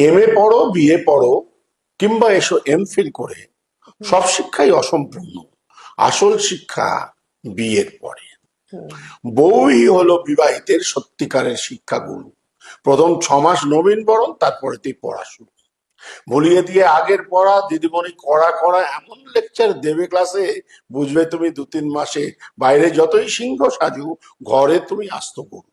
MA পড়ো, BA পড়ো, কিংবা এসো এমফিল করে, সব শিক্ষাই অসম্পূর্ণ। আসল শিক্ষা বিয়ের পরে। বউই হলো বিবাহিতের সত্যিকারের শিক্ষাগুরু। প্রথম 6 মাস নবীন বরণ, তারপরে তুই পড়া শুরু। ভুলিয়ে দিয়ে আগের পড়া দিদিমণি কড়া কড়া এমন লেকচার দেবে ক্লাসে, বুঝবে তুমি 2-3 মাসে বাইরে যতই সিংহ সাজু, ঘরে তুমি আস্ত গরু।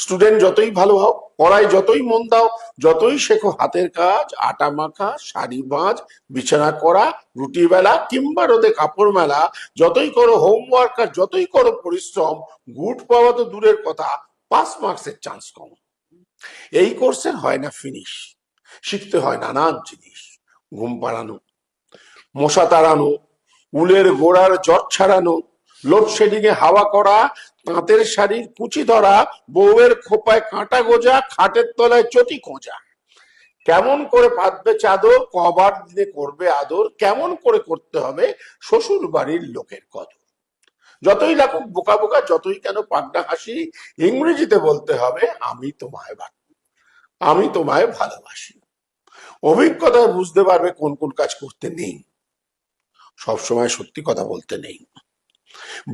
স্টুডেন্ট যতই ভালো হও, পড়ায় যতই মন দাও, যতই শেখো হাতের কাজ, আটা মাখা, শাড়ি ভাঁজ, বিছানা করা, রুটি বেলা কিংবা রোদে কাপড় মেলা, যতই করো হোমওয়ার্ক আর যতই করো পরিশ্রম, গুড পাওয়া তো দূরের কথা, 5 মার্কসের চান্স কম। এই কোর্সের হয় না ফিনিশ। শিখতে হয় নানান জিনিস: ঘুম পাড়ানো, মশা তাড়ানো, উলের গোড়ার জট ছাড়ানো, লোডশেডিং এ হাওয়া করা, তাঁতের শাড়ির কুচি ধরা, বউয়ের খোপায় কাঁটা গোজা, খাটের তলায় চটি খোঁজা। কেমন করে পাতবে চাদর, কবার দিনে করবে আদর, কেমন করে করতে হবে শ্বশুর বাড়ির লোকের কদর। যতই লাগুক বোকা বোকা, যতই কেন পাগনা হাসি, ইংরেজিতে বলতে হবে আমি তোমায় ভালোবাসি। অভিজ্ঞতায় বুঝতে পারবে কোন কোন কাজ করতে নেই। সবসময় সত্যি কথা বলতে নেই,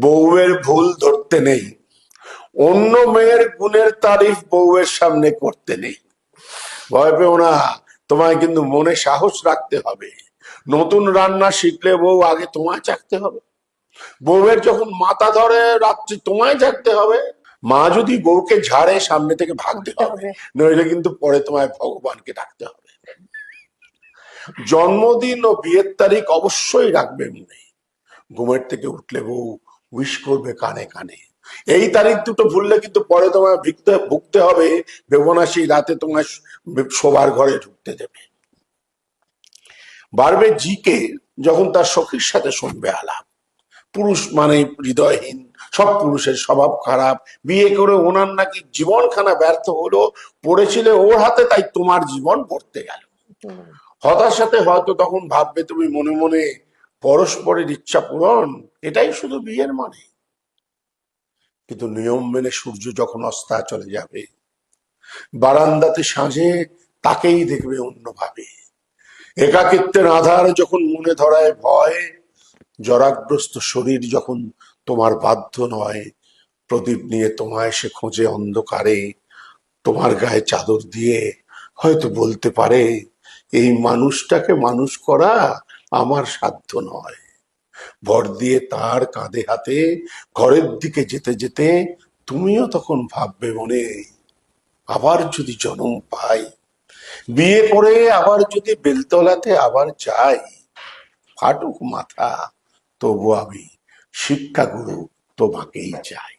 বউয়ের ভুল ধরতে নেই, অন্য মেয়ের গুণের তারিফ বউয়ের সামনে করতে নেই। ভয় পেও না, তোমায় কিন্তু মনে সাহস রাখতে হবে। নতুন রান্না শিখলে বউ আগে তোমায় চাকতে হবে। বউয়ের যখন মাথা ধরে রাত্রি তোমায় জাগতে হবে। মা যদি বউকে ঝাড়ে, সামনে থেকে ভাগতে হবে, নইলে কিন্তু পরে তোমায় ভগবানকে ডাকতে হবে। জন্মদিন ও বিয়ের তারিখ অবশ্যই রাখবে মনে। ঘুমের থেকে উঠলে বউ উইশ করবে কানে কানে। এই তারিখ দুটো ভুললে কিন্তু পরে তোমায় ভুগতে হবে, বেবনাসী রাতে তোমায় শোবার ঘরে ঢুকতে দেবে। বাড়বে জিকে যখন তার সখীর সাথে শুনবে আলাপ। পুরুষ মানে হৃদয়হীন, সব পুরুষের স্বভাব খারাপ, বিয়ে করে ওনার নাকি জীবনখানা ব্যর্থ হলো, পড়েছিলে ওর হাতে তাই তোমার জীবন পড়তে গেল। হতাশাতে হয়তো তখন ভাববে তুমি মনে মনে, পরস্পরের ইচ্ছা পূরণ এটাই শুধু বিয়ের মানে। কিন্তু নিয়ম মেনে সূর্য যখন অস্তা চলে যাবে, বারান্দাতে সাঁঝে তাকেই দেখবে অন্যভাবে। একাকিত্বের আধার যখন মনে ধরায় ভয়, জরাগ্রস্ত শরীর যখন তোমার বাধ্য নয়, প্রদীপ নিয়ে তোমায় সে খোঁজে অন্ধকারে, তোমার গায়ে চাদর দিয়ে হয়তো বলতে পারে, এই মানুষটাকে মানুষ করা আমার সাধ্য নয়। ভর দিয়ে তার কাঁধে হাতে ঘরের দিকে যেতে যেতে তুমিও তখন ভাববে মনে, আবার যদি জন্ম পাই, বিয়ে করে আবার যদি বেলতলাতে আবার যাই, ফাটুক মাথা তবু আমি শিক্ষাগুরু তোমাকেই চাই।